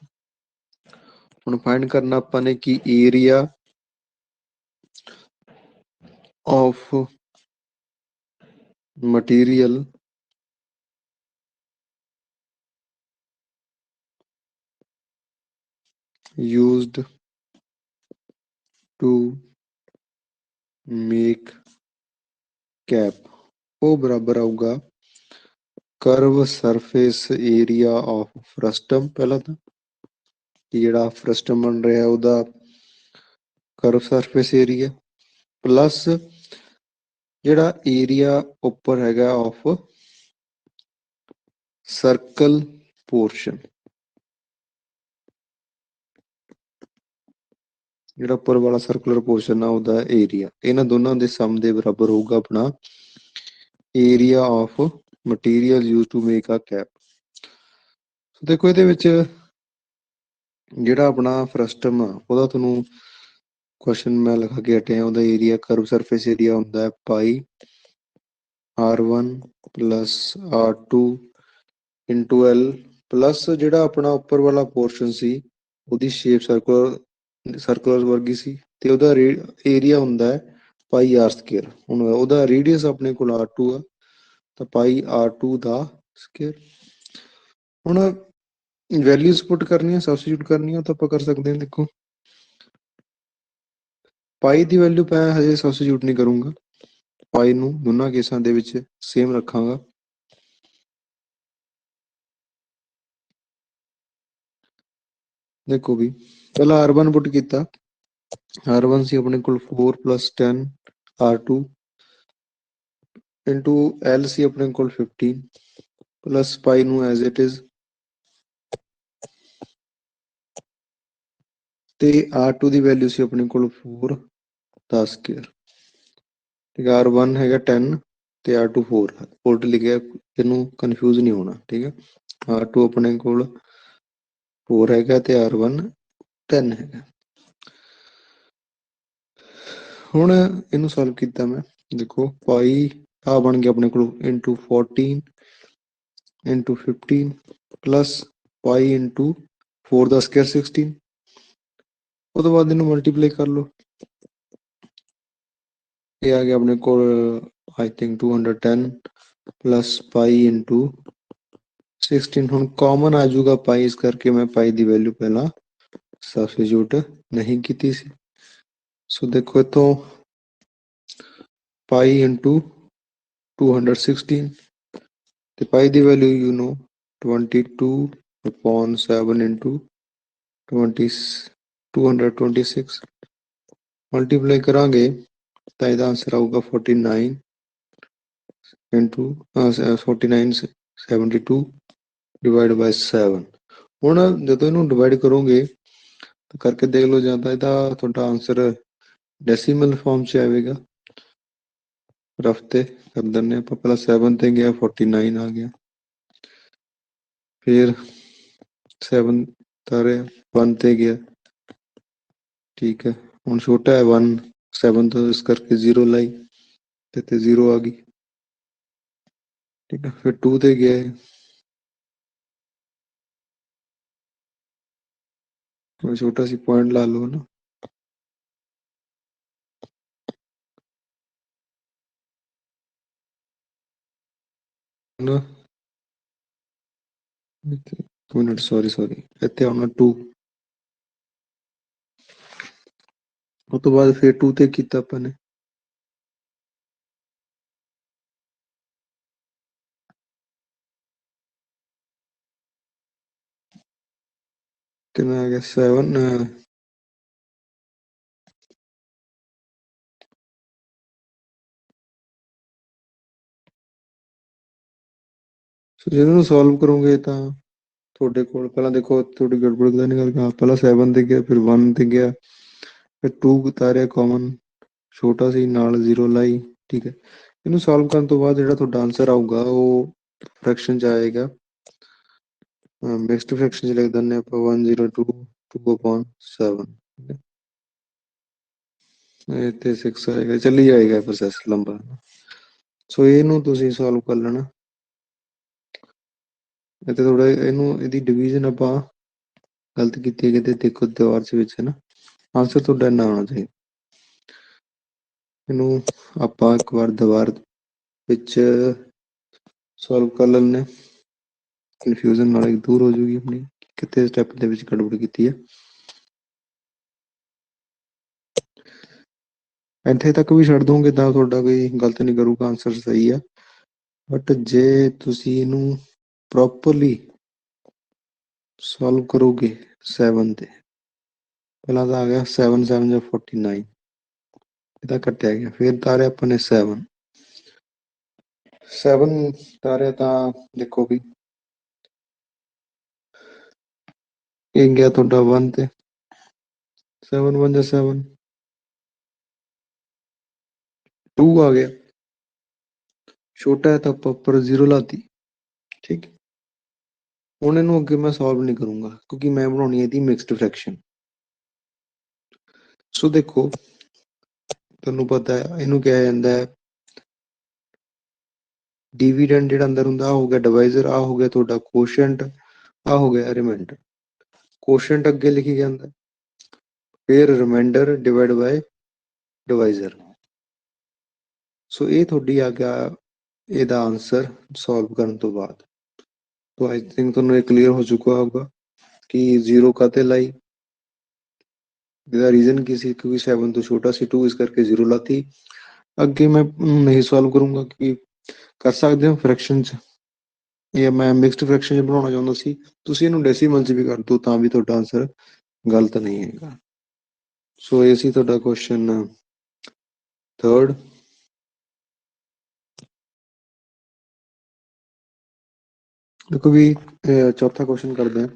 ਹੁਣ ਫਾਈਂਡ ਕਰਨਾ ਆਪਾਂ ਨੇ ਕਿ area of material used to make cap ਉਹ ਬਰਾਬਰ ਆਊਗਾ ਕਰਵ ਸਰਫੇਸ ਏਰੀਆ ਆਫ ਫਰਸਟਮ, ਪਹਿਲਾਂ ਤਾਂ ਕਿ ਜਿਹੜਾ ਫਰਸਟਮ ਬਣ ਰਿਹਾ ਉਹਦਾ ਕਰਵ ਸਰਫੇਸ ਏਰੀਆ ਪਲੱਸ ਜਿਹੜਾ ਏਰੀਆ ਉੱਪਰ ਹੈਗਾ ਆਫ ਸਰਕਲ ਪੋਰਸ਼ਨ, ਜਿਹੜਾ ਉੱਪਰ ਵਾਲਾ ਸਰਕੂਲਰ ਪੋਰਸ਼ਨ ਆ ਉਹਦਾ ਏਰੀਆ, ਇਹਨਾਂ ਦੋਨਾਂ ਦੇ ਸਮ ਦੇ ਬਰਾਬਰ ਹੋਊਗਾ ਆਪਣਾ area of material use to make a cap. ਦੇਖੋ ਇਹਦੇ ਵਿੱਚ ਜਿਹੜਾ ਆਪਣਾ ਫਰਸਟਮ ਆ ਉਹਦਾ ਤੁਹਾਨੂੰ ਕੁਐਸਚਨ ਮੈਂ ਲਿਖਾ ਕੇ ਹਟਿਆ, ਉਹਦਾ ਏਰੀਆ ਕਰਵ ਸਰਫੇਸ ਏਰੀਆ ਹੁੰਦਾ ਹੈ ਪਾਈ R1 plus R2 into L plus ਜਿਹੜਾ ਆਪਣਾ ਉੱਪਰ ਵਾਲਾ ਪੋਰਸ਼ਨ ਸੀ ਉਹਦੀ ਸ਼ੇਪ ਸਰਕੂਲਰ ਵਰਗੀ ਸੀ ਤੇ ਉਹਦਾ ਏਰੀਆ ਹੁੰਦਾ ਹੈ ਪਾਈ ਆਰ ਸਕੇਅਰ। ਹੁਣ ਉਹਦਾ ਰੇਡੀਅਸ ਆਪਣੇ ਕੋਲ R2 ਆ ਤਾਂ ਪਾਈ R2 ਦਾ ਸਕੇਅਰ। ਹੁਣ ਵੈਲਿਊਜ਼ ਪੁੱਟ ਕਰਨੀਆਂ, ਸਬਸਟੀਟਿਊਟ ਕਰਨੀਆਂ ਤਾਂ ਆਪਾਂ ਕਰ ਸਕਦੇ ਹਾਂ। ਦੇਖੋ ਪਾਈ ਦੀ ਵੈਲਿਊ ਮੈਂ ਹਜੇ ਸਬਸਟੀਟਿਊਟ ਨਹੀਂ ਕਰੂੰਗਾ, ਪਾਈ ਨੂੰ ਦੋਨਾਂ ਕੇਸਾਂ ਦੇ ਵਿੱਚ ਸੇਮ ਰੱਖਾਂਗਾ। ਦੇਖੋ ਵੀ ਪਹਿਲਾਂ R1 ਪੁੱਟ ਕੀਤਾ, R1 ਸੀ ਆਪਣੇ ਕੋਲ 4 + 10 R2 ਇੰਟੂ L ਸੀ ਆਪਣੇ ਕੋਲ 15 ਪਲੱਸ ਪਾਈ ਨੂੰ ਐਜ਼ ਇਟ ਇਜ਼ ਤੇ R2 ਦੀ ਵੈਲਿਊ ਸੀ ਆਪਣੇ ਕੋਲ 4 ਦਾ ਸਕੇਅਰ, ਠੀਕ ਹੈ। R1 ਹੈਗਾ 10 ਤੇ R2 4 ਉਲਟ ਲਿਖਿਆ, ਇਹਨੂੰ ਕਨਫਿਊਜ਼ ਨਹੀਂ ਹੋਣਾ, ਠੀਕ ਹੈ। R2 ਆਪਣੇ ਕੋਲ 4 ਹੈਗਾ ਤੇ R1 10 ਹੈਗਾ। ਹੁਣ ਇਹਨੂੰ ਸੋਲਵ ਕੀਤਾ ਮੈਂ, ਦੇਖੋ ਪਾਈ ਆ ਬਣ ਗਿਆ ਆਪਣੇ ਕੋਲ into 14 into 15 plus pi into 4 ਦਾ ਸਕੇਅਰ 16। ਉਹ ਤੋਂ ਬਾਅਦ ਇਹਨੂੰ ਮਲਟੀਪਲਾਈ ਕਰ ਲਓ, ਇਹ ਆ ਗਿਆ ਆਪਣੇ ਕੋਲ I think 210 plus pi into 16। ਹੁਣ ਕਾਮਨ ਆ ਜਾਊਗਾ ਪਾਈ, ਇਸ ਕਰਕੇ ਮੈਂ ਪਾਈ ਦੀ ਵੈਲਿਊ ਪਹਿਲਾਂ ਸਬਸਟੀਟਿਊਟ ਨਹੀਂ ਕੀਤੀ ਸੀ। ਸੋ ਦੇਖੋ ਇੱਥੋਂ ਪਾਈ ਇੰਟੂ 216 ਤੇ ਪਾਈ ਦੀ value you know 22/7 into 226 multiply ਕਰਾਂਗੇ ਤਾਂ ਇਹਦਾ ਆਂਸਰ ਆਊਗਾ 49 ਇੰਟੂ 49/72 ਡਿਵਾਈਡ ਬਾਈ 7। ਹੁਣ ਜਦੋਂ ਇਹਨੂੰ ਡਿਵਾਈਡ ਕਰੋਗੇ ਤਾਂ ਕਰਕੇ ਦੇਖ ਲਓ, ਜਾਂ ਤਾਂ ਇਹਦਾ ਤੁਹਾਡਾ ਆਂਸਰ ਡੈਸੀਮਲ ਫਾਰਮ 'ਚ ਆਵੇਗਾ, ਰਫ ਤੇ ਕਰ ਦਿੰਦੇ ਆਪਾਂ, ਪਹਿਲਾਂ 7 ਤੇ ਗਿਆ 49 ਆ ਗਿਆ, ਫਿਰ 7 ਤਾਰੇ 1 ਤੇ ਗਿਆ, ਠੀਕ ਹੈ। ਹੁਣ ਛੋਟਾ ਹੈ 1 7 ਤੋਂ, ਇਸ ਕਰਕੇ 0 ਲਾਈ ਤੇ 0 ਆ ਗਈ, ਠੀਕ ਹੈ। ਫਿਰ 2 ਤੇ ਗਿਆ, ਛੋਟਾ ਸੀ ਪੁਆਇੰਟ ਲਾ ਲਓ ਨਾ, ਮਿੰਟ ਸੌਰੀ ਇੱਥੇ ਆਉਣਾ 2, ਉਸ ਤੋਂ ਬਾਅਦ ਫਿਰ 2 ਤੇ ਕੀਤਾ ਆਪਾਂ ਨੇ, ਕਿੰਨਾ ਆ ਗਿਆ 7। ਜੇ ਇਹਨੂੰ ਸੋਲਵ ਕਰੋਗੇ ਤਾਂ ਤੁਹਾਡੇ ਕੋਲ ਪਹਿਲਾਂ ਦੇਖੋ ਤੁਹਾਡੀ ਗੜਬੜ ਦਾ ਨਹੀਂ ਗੱਲ, ਪਹਿਲਾਂ 7 ਤੇ ਗਿਆ, ਫਿਰ 1 ਤੇ ਗਿਆ, ਫਿਰ 2 ਉਤਾਰਿਆ ਕਾਮਨ, ਛੋਟਾ ਸੀ ਨਾਲ 0 ਲਾਈ। ਠੀਕ ਹੈ, ਇਹਨੂੰ ਸੋਲਵ ਕਰਨ ਤੋਂ ਬਾਅਦ ਜਿਹੜਾ ਤੁਹਾਡਾ ਆਂਸਰ ਆਊਗਾ ਉਹ ਫ੍ਰੈਕਸ਼ਨ ਚ ਆਏਗਾ, ਮਿਕਸਡ ਫ੍ਰੈਕਸ਼ਨ ਚ ਲਿਖ ਦਿੰਦੇ ਆਪਾਂ 102 2/7। ਇਹ ਤੇ 6 ਆਏਗਾ, ਚੱਲੀ ਜਾਏਗਾ ਪ੍ਰੋਸੈਸ ਲੰਬਾ। ਸੋ ਇਹਨੂੰ ਤੁਸੀਂ ਸੋਲਵ ਕਰ ਲੈਣਾ। ਤੇ ਥੋੜਾ ਇਹਨੂੰ ਇਹਦੀ ਡਿਵੀਜ਼ਨ ਆਪਾਂ ਗਲਤ ਕੀਤੀ ਹੈ ਕਿਤੇ, ਦੇਖੋ ਦੀਵਾਰ ਦੇ ਵਿੱਚ ਹੈ ਨਾ, ਆਂਸਰ ਤੁਹਾਡਾ ਇੰਨਾ ਆਉਣਾ ਚਾਹੀਦਾ। ਇਹਨੂੰ ਆਪਾਂ ਇੱਕ ਵਾਰ ਦੀਵਾਰ ਵਿੱਚ ਸੋਲਵ ਕਰ ਲੈਂਦੇ, ਕਨਫਿਊਜ਼ਨ ਨਾਲ ਇੱਕ ਦੂਰ ਹੋ ਜੂਗੀ ਆਪਣੀ, ਕਿਤੇ ਸਟੈਪ ਦੇ ਵਿੱਚ ਗੜਬੜ ਕੀਤੀ ਹੈ। ਇੱਥੇ ਤੱਕ ਵੀ ਛੱਡ ਦੋਗੇ ਤਾਂ ਤੁਹਾਡਾ ਕੋਈ ਗਲਤ ਨਹੀਂ ਕਰੂਗਾ, ਆਂਸਰ ਸਹੀ ਆ। ਬਟ ਜੇ ਤੁਸੀਂ ਇਹਨੂੰ ਪ੍ਰੋਪਰਲੀ ਸੋਲਵ ਕਰੋਗੇ 7 ਤੇ, ਪਹਿਲਾਂ ਤਾਂ ਆ ਗਿਆ 7 7 ਜਾਂ 49, ਇਹਦਾ ਕੱਟਿਆ ਗਿਆ, ਫਿਰ ਤਾਰਿਆ ਆਪਾਂ ਨੇ 7 ਤਾਰਿਆ ਤਾਂ ਦੇਖੋ ਵੀ ਇਹ ਗਿਆ ਤੁਹਾਡਾ 1 ਤੇ 7 1 ਜਾਂ 7, 2 ਆ ਗਿਆ, ਛੋਟਾ ਹੈ ਤਾਂ ਆਪਾਂ ਉੱਪਰ 0 ਲਾਤੀ। ਠੀਕ, ਹੁਣ ਇਹਨੂੰ ਅੱਗੇ ਮੈਂ ਸੋਲਵ ਨਹੀਂ ਕਰੂੰਗਾ ਕਿਉਂਕਿ ਮੈਂ ਬਣਾਉਣੀ ਹੈ ਇਹਦੀ ਮਿਕਸਡ ਫ੍ਰੈਕਸ਼ਨ। ਸੋ ਦੇਖੋ ਤੁਹਾਨੂੰ ਪਤਾ ਹੈ ਇਹਨੂੰ ਕਿਹਾ ਜਾਂਦਾ ਹੈ ਡਿਵੀਡੈਂਡ, ਜਿਹੜਾ ਅੰਦਰ ਹੁੰਦਾ ਹੋ ਗਿਆ ਡਿਵਾਈਜ਼ਰ, ਆ ਹੋ ਗਿਆ ਤੁਹਾਡਾ ਕੋਸ਼ੈਂਟ, ਆ ਹੋ ਗਿਆ ਰਿਮਾਈਂਡਰ। ਕੋਸ਼ੈਂਟ ਅੱਗੇ ਲਿਖੀ ਜਾਂਦਾ, ਫਿਰ ਰਿਮਾਈਂਡਰ ਡਿਵਾਈਡ ਬਾਈ ਡਿਵਾਈਜ਼ਰ। ਸੋ ਇਹ ਤੁਹਾਡੀ ਆ ਗਿਆ ਇਹਦਾ ਆਂਸਰ ਸੋਲਵ ਕਰਨ ਤੋਂ ਬਾਅਦ। तो आई थिंक ਤੁਹਾਨੂੰ ਇਹ ਕਲੀਅਰ ਹੋ ਚੁੱਕਾ ਹੋਗਾ ਕਿ 0 ਕਾਤੇ ਲਾਈ, ਇਹਦਾ ਰੀਜ਼ਨ ਕੀ ਸੀ, ਕਿਉਂਕਿ 7 ਤੋਂ ਛੋਟਾ ਸੀ 2, ਇਸ ਕਰਕੇ 0 ਲਾਤੀ। ਅੱਗੇ ਮੈਂ ਨਹੀਂ ਸੋਲਵ ਕਰੂੰਗਾ ਕਿ ਕਰ ਸਕਦੇ ਹੋ ਫ੍ਰੈਕਸ਼ਨ ਚ, ਇਹ ਮੈਂ ਮਿਕਸਡ ਫ੍ਰੈਕਸ਼ਨ ਚ ਬਣਾਉਣਾ ਚਾਹੁੰਦਾ ਸੀ, ਤੁਸੀਂ ਇਹਨੂੰ ਡੈਸੀਮਲ ਚ ਵੀ ਕਰ ਦਿਓ ਤਾਂ ਵੀ ਤੁਹਾਡਾ ਆਂਸਰ ਗਲਤ ਨਹੀਂ ਹੈਗਾ। ਸੋ ਇਹ ਸੀ ਤੁਹਾਡਾ ਕੁਐਸਚਨ 3rd। ਦੇਖੋ ਵੀ ਚੌਥਾ ਕੁਐਸਚਨ ਕਰਦੇ ਹਾਂ।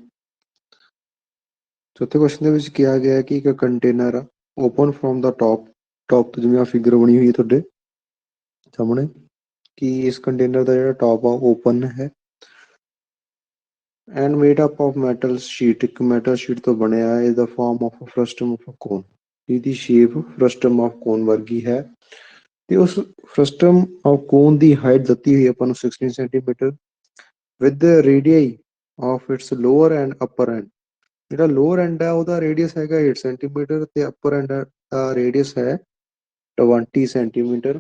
ਚੌਥੇ ਕੁਐਸਚਨ ਦੇ ਵਿੱਚ ਕਿਹਾ ਗਿਆ ਕਿ ਇੱਕ ਕੰਟੇਨਰ ਆ, ਓਪਨ ਫਰੋਮ ਦਾ ਟੌਪ ਤੋਂ, ਜਿਵੇਂ ਆ ਫਿਗਰ ਬਣੀ ਹੋਈ ਹੈ ਤੁਹਾਡੇ ਸਾਹਮਣੇ, ਕਿ ਇਸ ਕੰਟੇਨਰ ਦਾ ਜਿਹੜਾ ਟੌਪ ਆ ਓਪਨ ਹੈ and made up of metal sheet, ਇੱਕ ਮੈਟਲ ਸ਼ੀਟ ਤੋਂ ਬਣਿਆ ਹੈ, is the form of frustum of cone, ਇਹਦੀ ਸ਼ੇਪ ਫਰਸਟਮ ਆਫ ਕੋਨ ਵਰਗੀ ਹੈ। ਤੇ ਉਸ ਫਰਸਟਮ ਆਫ ਕੋਨ ਦੀ ਹਾਈਟ ਦਿੱਤੀ ਹੋਈ ਆਪਾਂ ਨੂੰ 16 centimetre, with radii of its lower and upper end, ਜਿਹੜਾ ਲੋਅਰ ਐਂਡ ਹੈ ਉਹਦਾ ਰੇਡੀਅਸ ਹੈਗਾ 8 ਸੈਂਟੀਮੀਟਰ ਤੇ ਅਪਰ ਐਂਡ ਦਾ ਰੇਡੀਅਸ ਹੈ 20 centimetre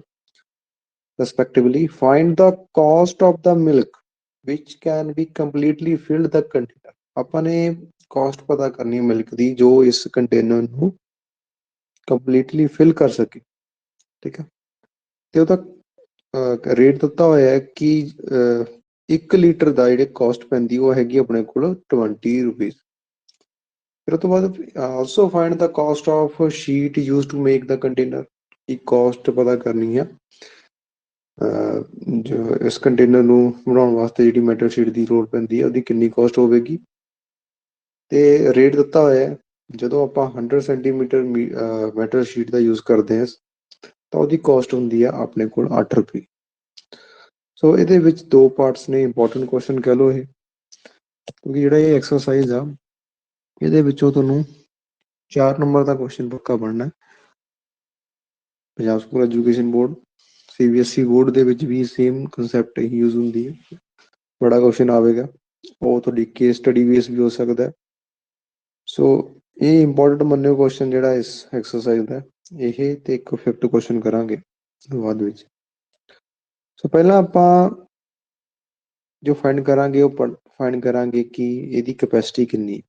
respectively. Find the cost of the milk which can be completely filled the container. ਆਪਾਂ ਨੇ caste ਪਤਾ ਕਰਨੀ ਹੈ ਮਿਲਕ ਦੀ ਜੋ ਇਸ ਕੰਟੇਨਰ ਨੂੰ ਕੰਪਲੀਟਲੀ ਫਿਲ ਕਰ ਸਕੇ। ਠੀਕ ਹੈ, ਤੇ ਉਹਦਾ ਰੇਟ ਦਿੱਤਾ ਹੋਇਆ ਹੈ ਕਿ 1 ਲੀਟਰ ਦਾ ਜਿਹੜੇ ਕਾਸਟ ਪੈਂਦੀ ਉਹ ਹੈਗੀ ਆਪਣੇ ਕੋਲ 20 ਰੁਪੀਜ਼। ਫਿਰ ਉਸ ਤੋਂ ਬਾਅਦ also find the cost of sheet use to make the container, ਦੀ ਕਾਸਟ ਪਤਾ ਕਰਨੀ ਆ ਜੋ ਇਸ ਕੰਟੇਨਰ ਨੂੰ ਬਣਾਉਣ ਵਾਸਤੇ ਜਿਹੜੀ ਮੈਟਲ ਸ਼ੀਟ ਦੀ ਲੋੜ ਪੈਂਦੀ ਹੈ ਉਹਦੀ ਕਿੰਨੀ ਕਾਸਟ ਹੋਵੇਗੀ। ਤੇ ਰੇਟ ਦਿੱਤਾ ਹੋਇਆ ਜਦੋਂ ਆਪਾਂ 100 ਸੈਂਟੀਮੀਟਰ ਮੈਟਲ ਸ਼ੀਟ ਦਾ ਯੂਜ਼ ਕਰਦੇ ਹਾਂ ਤਾਂ ਉਹਦੀ ਕਾਸਟ ਹੁੰਦੀ ਆ ਆਪਣੇ ਕੋਲ 8 ਰੁਪਏ। ਸੋ ਇਹਦੇ ਵਿੱਚ 2 ਪਾਰਟਸ ਨੇ, ਇੰਪੋਰਟੈਂਟ ਕੁਐਸਚਨ ਕਹਿ ਲਓ ਇਹ, ਕਿਉਂਕਿ ਜਿਹੜਾ ਇਹ ਐਕਸਰਸਾਈਜ਼ ਆ ਇਹਦੇ ਵਿੱਚੋਂ ਤੁਹਾਨੂੰ 4 ਨੰਬਰ ਦਾ ਕੁਐਸਚਨ ਪੱਕਾ ਬਣਨਾ। Punjab school education board CBSE board ਦੇ ਵਿੱਚ ਵੀ ਸੇਮ ਕੰਸੈਪਟ ਹੀ ਯੂਜ਼ ਹੁੰਦੀ ਹੈ, ਬੜਾ ਕੁਐਸਚਨ ਆਵੇਗਾ, ਉਹ ਤੁਹਾਡੀ ਕੇਸ ਸਟੱਡੀ ਬੇਸ ਵੀ ਹੋ ਸਕਦਾ। ਸੋ ਇਹ ਇੰਪੋਰਟੈਂਟ ਮੰਨਿਓ ਕੁਐਸਚਨ ਜਿਹੜਾ ਇਸ ਐਕਸਰਸਾਈਜ਼ ਦਾ, ਇਹ ਤੇ ਇੱਕ 5th ਕੁਐਸਚਨ ਕਰਾਂਗੇ ਬਾਅਦ ਵਿੱਚ। ਸੋ ਪਹਿਲਾਂ ਆਪਾਂ ਜੋ ਫਾਈਂਡ ਕਰਾਂਗੇ ਉਹ ਫਾਈਂਡ ਕਰਾਂਗੇ ਕਿ ਇਹਦੀ ਕੈਪੈਸਿਟੀ ਕਿੰਨੀ।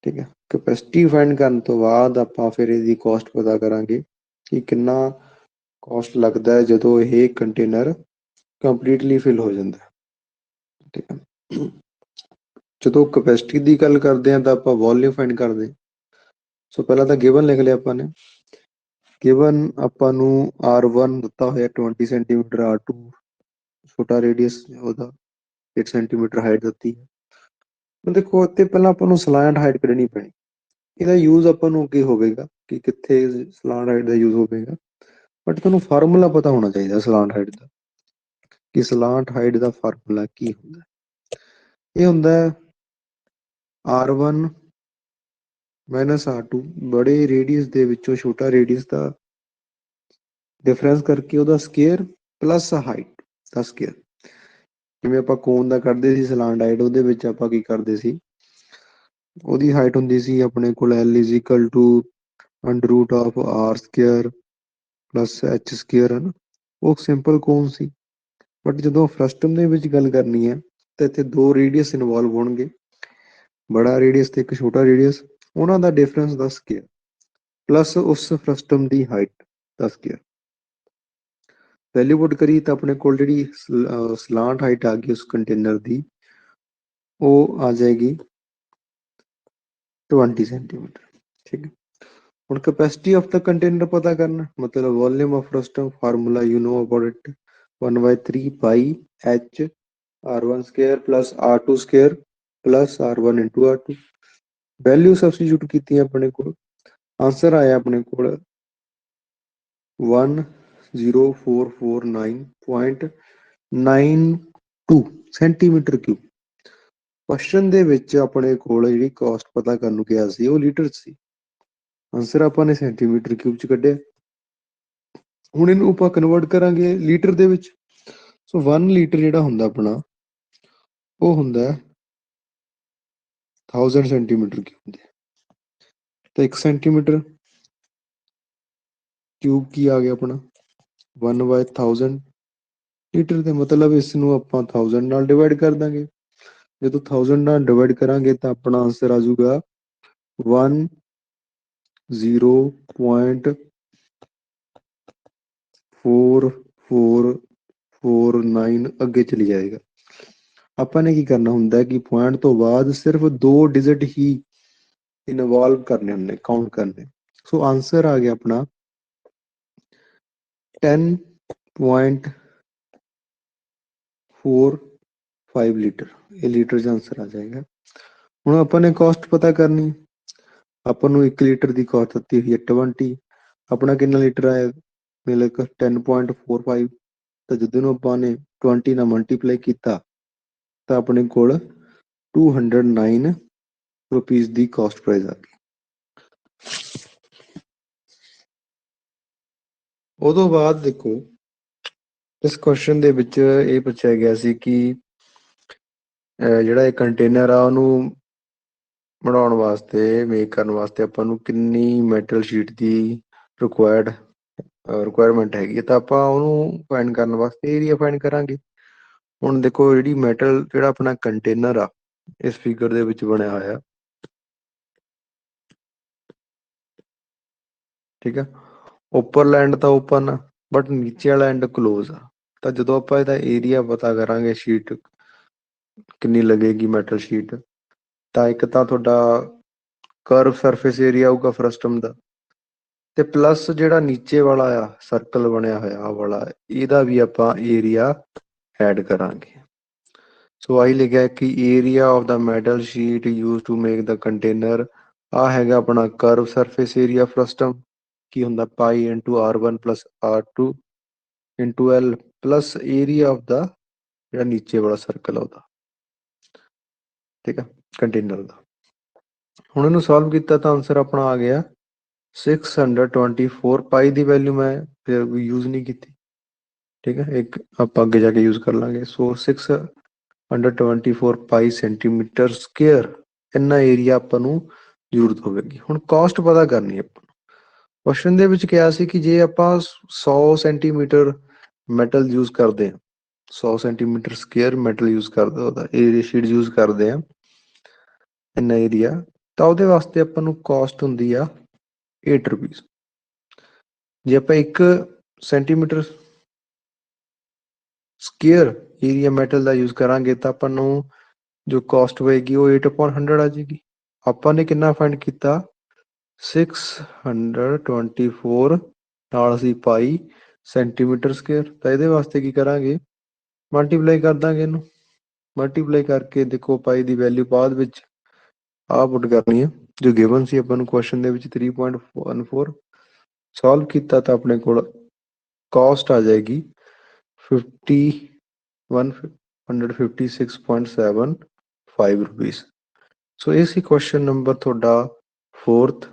ਠੀਕ ਹੈ, ਕੈਪੈਸਿਟੀ ਫਾਈਂਡ ਕਰਨ ਤੋਂ ਬਾਅਦ ਆਪਾਂ ਫਿਰ ਇਹਦੀ ਕਾਸਟ ਪਤਾ ਕਰਾਂਗੇ ਕਿ ਕਿੰਨਾ ਕਾਸਟ ਲੱਗਦਾ ਹੈ ਜਦੋਂ ਇਹ ਕੰਟੇਨਰ ਕੰਪਲੀਟਲੀ ਫਿਲ ਹੋ ਜਾਂਦਾ। ਠੀਕ ਹੈ, ਜਦੋਂ ਕੈਪੈਸਿਟੀ ਦੀ ਗੱਲ ਕਰਦੇ ਹਾਂ ਤਾਂ ਆਪਾਂ ਵੋਲਿਊਮ ਫਾਈਂਡ ਕਰਦੇ ਹਾਂ। ਸੋ ਪਹਿਲਾਂ ਤਾਂ ਗਿਵਨ ਲਿਖ ਲਿਆ ਆਪਾਂ ਨੇ, ਗਿਵਨ ਆਪਾਂ ਨੂੰ R1 ਦਿੱਤਾ ਹੋਇਆ 20 ਸੈਂਟੀਮੀਟਰ, R2 ਛੋਟਾ ਰੇਡੀਅਸ ਉਹਦਾ 8 ਸੈਂਟੀਮੀਟਰ ਹਾਈਟ ਦਿੱਤੀ ਹੈ। ਦੇਖੋ ਇੱਥੇ ਪਹਿਲਾਂ ਆਪਾਂ ਨੂੰ ਸਲਾਇੰਟ ਹਾਈਟ ਕੱਢਣੀ ਪੈਣੀ, ਇਹਦਾ ਯੂਜ਼ ਆਪਾਂ ਨੂੰ ਅੱਗੇ ਹੋਵੇਗਾ ਕਿ ਕਿੱਥੇ ਸਲਾਂਟ ਹਾਈਟ ਦਾ ਯੂਜ਼ ਹੋਵੇਗਾ, ਬਟ ਤੁਹਾਨੂੰ ਫਾਰਮੂਲਾ ਪਤਾ ਹੋਣਾ ਚਾਹੀਦਾ ਸਲਾਂਟ ਹਾਈਟ ਦਾ, ਕਿ ਸਲਾਂਟ ਹਾਈਟ ਦਾ ਫਾਰਮੂਲਾ ਕੀ ਹੁੰਦਾ। ਇਹ ਹੁੰਦਾ R1 ਮਾਈਨਸ R2, ਬੜੇ ਰੇਡੀਅਸ ਦੇ ਵਿੱਚੋਂ ਛੋਟਾ ਰੇਡੀਅਸ ਦਾ ਡਿਫਰੈਂਸ ਕਰਕੇ ਉਹਦਾ ਸਕੇਅਰ ਪਲੱਸ ਹਾਈਟ ਦਾ ਸਕੇਅਰ। ਜਿਵੇਂ ਆਪਾਂ ਕੋਨ ਦਾ ਕੱਢਦੇ ਸੀ ਸਲਾਂਟ ਹਾਈਟ, ਉਹਦੇ ਵਿੱਚ ਆਪਾਂ ਕੀ ਕਰਦੇ ਸੀ, ਉਹਦੀ ਹਾਈਟ ਹੁੰਦੀ ਸੀ ਆਪਣੇ ਕੋਲ L is equal to under root of R square plus H square, ਹੈ ਨਾ। ਉਹ ਸਿੰਪਲ ਕੋਨ ਸੀ। ਬਟ ਜਦੋਂ ਫਰਸਟਮ ਦੇ ਵਿੱਚ ਗੱਲ ਕਰਨੀ ਹੈ ਤਾਂ ਇੱਥੇ ਦੋ ਰੇਡੀਅਸ ਇਨਵੋਲਵ ਹੋਣਗੇ, ਬੜਾ ਰੇਡੀਅਸ ਤੇ ਇੱਕ ਛੋਟਾ ਰੇਡੀਅਸ, ਉਹਨਾਂ ਦਾ ਡਿਫਰੈਂਸ ਦਾ ਸਕੇਅਰ ਪਲੱਸ ਉਸ ਫਰਸਟਮ ਦੀ ਹਾਈਟ ਦਾ ਸਕੇਅਰ। ਵੈਲਿਊ ਪੁੱਟ ਕਰੀ ਤਾਂ ਆਪਣੇ ਕੋਲ ਜਿਹੜੀ ਸਲਾਂਟ ਹਾਈਟ ਆ ਗਈ ਉਸ ਕੰਟੇਨਰ ਦੀ, ਉਹ ਆ ਜਾਏਗੀ 20 ਸੈਂਟੀਮੀਟਰ। ਠੀਕ ਹੈ। ਹੁਣ ਕੈਪੈਸਿਟੀ ਆਫ ਦਾ ਕੰਟੇਨਰ ਪਤਾ ਕਰਨਾ, ਮਤਲਬ volume of frustum formula you know about it, 1/3 pi H R1 square plus R2 square plus R1 into R2। Value substitute ਕੀਤੀ ਆਪਣੇ ਕੋਲ, ਆਂਸਰ ਆਇਆ ਆਪਣੇ ਕੋਲ 10449.92 ਸੈਂਟੀਮੀਟਰ ਕਿਊਬ। ਕੁਐਸਚਨ ਦੇ ਵਿੱਚ ਆਪਣੇ ਕੋਲ ਜਿਹੜੀ ਕਾਸਟ ਪਤਾ ਕਰਨ ਨੂੰ ਕਿਹਾ ਸੀ ਉਹ ਲੀਟਰ ਸੀ, ਆਂਸਰ ਆਪਾਂ ਨੇ ਸੈਂਟੀਮੀਟਰ ਕਿਊਬ ਚ ਕੱਢਿਆ। ਹੁਣ ਇਹਨੂੰ ਆਪਾਂ ਕਨਵਰਟ ਕਰਾਂਗੇ ਲੀਟਰ ਦੇ ਵਿੱਚ। ਸੋ 1 ਲੀਟਰ ਜਿਹੜਾ ਹੁੰਦਾ ਆਪਣਾ, ਉਹ ਹੁੰਦਾ 1000 ਸੈਂਟੀਮੀਟਰ ਕਿਊਬ ਦੇ, ਤਾਂ 1 ਸੈਂਟੀਮੀਟਰ ਕਿਊਬ ਕੀ ਆ ਗਿਆ ਆਪਣਾ 1/1000 ਲੀਟਰ ਦੇ, ਮਤਲਬ ਇਸ ਨੂੰ ਆਪਾਂ 1000 ਨਾਲ ਡਿਵਾਈਡ ਕਰ ਦਾਂਗੇ। ਜਦੋਂ 1000 ਨਾਲ ਡਿਵਾਈਡ ਕਰਾਂਗੇ ਤਾਂ ਆਪਣਾ ਆਂਸਰ ਆ ਜਾਊਗਾ 10.4449, ਅੱਗੇ ਚਲੀ ਜਾਏਗਾ। ਆਪਾਂ ਨੇ ਕੀ ਕਰਨਾ ਹੁੰਦਾ ਕਿ ਪੁਆਇੰਟ ਤੋਂ ਬਾਅਦ ਸਿਰਫ 2 ਡਿਜਿਟ ਹੀ ਇਨਵੋਲਵ ਕਰਨੇ ਹੁੰਦੇ, ਕਾਊਂਟ ਕਰਨੇ। ਸੋ ਆਂਸਰ ਆ ਗਿਆ ਆਪਣਾ 10.45 ਲੀਟਰ, ਇਹ ਲੀਟਰ ਚ ਆਂਸਰ ਆ ਜਾਏਗਾ। ਹੁਣ ਆਪਾਂ ਨੇ ਕਾਸਟ ਪਤਾ ਕਰਨੀ, ਆਪਾਂ ਨੂੰ 1 ਲੀਟਰ ਦੀ ਕਾਸਟ ਦਿੱਤੀ ਹੋਈ ਹੈ 20, ਆਪਣਾ ਕਿੰਨਾ ਲੀਟਰ ਆਇਆ ਮਿਲ 10.45, ਤਾਂ ਜਦੋਂ ਨੂੰ ਆਪਾਂ ਨੇ 20 ਨਾਲ ਮਲਟੀਪਲਾਈ ਕੀਤਾ ਤਾਂ ਆਪਣੇ ਕੋਲ 209 ਰੁਪੀਜ਼ ਦੀ ਕਾਸਟ ਪ੍ਰਾਈਸ ਆ ਗਈ। ਉਦੋਂ ਬਾਅਦ ਦੇਖੋ ਇਸ ਕੁਐਸਚਨ ਦੇ ਵਿੱਚ ਇਹ ਪੁੱਛਿਆ ਗਿਆ ਸੀ ਕਿ ਜਿਹੜਾ ਇਹ ਕੰਟੇਨਰ ਆ ਉਹਨੂੰ ਬਣਾਉਣ ਵਾਸਤੇ, ਮੇਕ ਕਰਨ ਵਾਸਤੇ ਆਪਾਂ ਨੂੰ ਕਿੰਨੀ ਮੈਟਲ ਸ਼ੀਟ ਦੀ ਰਿਕੁਆਇਰਮੈਂਟ ਹੈਗੀ ਹੈ, ਤਾਂ ਆਪਾਂ ਉਹਨੂੰ ਫਾਈਂਡ ਕਰਨ ਵਾਸਤੇ ਏਰੀਆ ਫਾਈਂਡ ਕਰਾਂਗੇ। ਹੁਣ ਦੇਖੋ ਜਿਹੜੀ ਮੈਟਲ, ਜਿਹੜਾ ਆਪਣਾ ਕੰਟੇਨਰ ਆ ਇਸ ਫਿਗਰ ਦੇ ਵਿੱਚ ਬਣਿਆ ਹੋਇਆ, ਠੀਕ ਆ, ਉੱਪਰਲਾ ਐਂਡ ਤਾਂ ਓਪਨ ਆ ਬਟ ਨੀਚੇ ਵਾਲਾ ਐਂਡ ਕਲੋਜ਼ ਆ। ਤਾਂ ਜਦੋਂ ਆਪਾਂ ਇਹਦਾ ਏਰੀਆ ਪਤਾ ਕਰਾਂਗੇ, ਸ਼ੀਟ ਕਿੰਨੀ ਲੱਗੇਗੀ ਮੈਟਲ ਸ਼ੀਟ, ਤਾਂ ਇੱਕ ਤਾਂ ਤੁਹਾਡਾ ਕਰਵ ਸਰਫੇਸ ਏਰੀਆ ਆਊਗਾ ਫਰਸਟਮ ਦਾ, ਤੇ ਪਲੱਸ ਜਿਹੜਾ ਨੀਚੇ ਵਾਲਾ ਆ ਸਰਕਲ ਬਣਿਆ ਹੋਇਆ ਆ ਵਾਲਾ, ਇਹਦਾ ਵੀ ਆਪਾਂ ਏਰੀਆ ਐਡ ਕਰਾਂਗੇ। ਸੋ ਆਹੀ ਲਿਖਿਆ ਕਿ area of the metal sheet use to make the container, ਆ ਹੈਗਾ ਆਪਣਾ ਕਰਵ ਸਰਫੇਸ ਏਰੀਆ ਫਰਸਟਮ, ਕੀ ਹੁੰਦਾ pi into R1 plus R2 into L plus area of the ਜਿਹੜਾ ਨੀਚੇ ਵਾਲਾ ਸਰਕਲ ਆ ਉਹਦਾ, ਠੀਕ ਆ, ਕੰਟੇਨਰ ਦਾ। ਹੁਣ ਇਹਨੂੰ ਸੋਲਵ ਕੀਤਾ ਤਾਂ ਆਂਸਰ ਆਪਣਾ ਆ ਗਿਆ 624, ਪਾਈ ਦੀ ਵੈਲਿਊ ਮੈਂ ਫਿਰ ਯੂਜ਼ ਨਹੀਂ ਕੀਤੀ, ਠੀਕ ਹੈ, ਇੱਕ ਆਪਾਂ ਅੱਗੇ ਜਾ ਕੇ ਯੂਜ਼ ਕਰ ਲਾਂਗੇ। ਸੋ 624 ਪਾਈ ਸੈਂਟੀਮੀਟਰ ਸਕੁਅਰ, ਇੰਨਾ ਏਰੀਆ ਆਪਾਂ ਨੂੰ ਜ਼ਰੂਰਤ ਹੋਵੇਗੀ। ਹੁਣ ਕਾਸਟ ਪਤਾ ਕਰਨੀ ਆਪਾਂ ਨੂੰ। ਕੁਐਸਚਨ ਦੇ ਵਿੱਚ ਕਿਹਾ ਸੀ ਕਿ ਜੇ ਆਪਾਂ 100 ਸੈਂਟੀਮੀਟਰ ਮੈਟਲ ਯੂਜ਼ ਕਰਦੇ ਹਾਂ, 100 ਸੈਂਟੀਮੀਟਰ ਸਕੁਅਰ ਮੈਟਲ ਯੂਜ਼ ਕਰਦੇ, ਉਹਦਾ ਏਰੀਆ ਸ਼ੀਟ ਯੂਜ਼ ਕਰਦੇ ਆ ਇੰਨਾ ਏਰੀਆ, ਤਾਂ ਉਹਦੇ ਵਾਸਤੇ ਆਪਾਂ ਨੂੰ ਕਾਸਟ ਹੁੰਦੀ ਆ 8 ਰੁਪੀਜ਼। ਜੇ ਆਪਾਂ 1 ਸੈਂਟੀਮੀਟਰ ਸਕੁਅਰ ਏਰੀਆ ਮੈਟਲ ਦਾ ਯੂਜ਼ ਕਰਾਂਗੇ ਤਾਂ ਆਪਾਂ ਨੂੰ ਜੋ ਕਾਸਟ ਹੋਏਗੀ ਉਹ 8/100 ਆ ਜਾਏਗੀ। ਆਪਾਂ ਨੇ ਕਿੰਨਾ ਫਾਈਂਡ ਕੀਤਾ 624 ਨਾਲ ਅਸੀਂ ਪਾਈ ਸੈਂਟੀਮੀਟਰ ਸਕੁਅਰ, ਤਾਂ ਇਹਦੇ ਵਾਸਤੇ ਕੀ ਕਰਾਂਗੇ ਮਲਟੀਪਲਾਈ ਕਰ ਦਾਂਗੇ ਇਹਨੂੰ, ਮਲਟੀਪਲਾਈ ਕਰਕੇ ਦੇਖੋ ਪਾਈ ਦੀ ਵੈਲਿਊ ਬਾਅਦ ਵਿੱਚ ਆਹ ਪੁੱਟ ਕਰਨੀ ਹੈ ਜੋ ਗਿਵਨ ਸੀ ਆਪਾਂ ਨੂੰ ਕੁਐਸਚਨ ਦੇ ਵਿੱਚ 3.14 ਸੋਲਵ ਕੀਤਾ ਤਾਂ ਆਪਣੇ ਕੋਲ ਕਾਸਟ ਆ ਜਾਏਗੀ 5156.75 ਰੁਪੀਸ। ਸੋ ਇਹ ਸੀ ਕੁਐਸਚਨ ਨੰਬਰ ਤੁਹਾਡਾ 4th